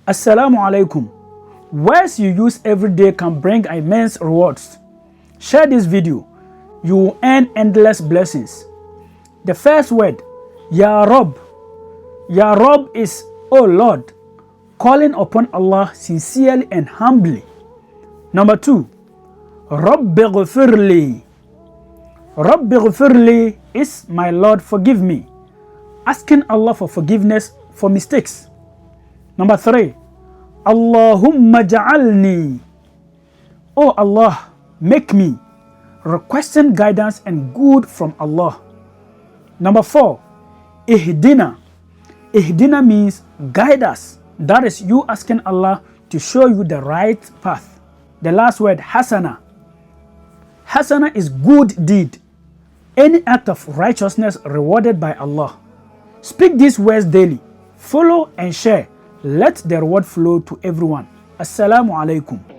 Assalamu alaikum. Words you use every day can bring immense rewards. Share this video. You will earn endless blessings. The first word, Ya Rabb. Ya Rabb is, Oh Lord, calling upon Allah sincerely and humbly. Number 2, Rabbi ghfirli. Rabbi ghfirli is, My Lord, forgive me. Asking Allah for forgiveness for mistakes. Number 3, Allahumma ja'alni. Oh Allah, make me. Requesting guidance and good from Allah. Number 4, Ihdina. Ihdina means guide us. That is you asking Allah to show you the right path. The last word, Hasana. Hasana is good deed. Any act of righteousness rewarded by Allah. Speak these words daily. Follow and share. Let the reward flow to everyone. Assalamu alaikum.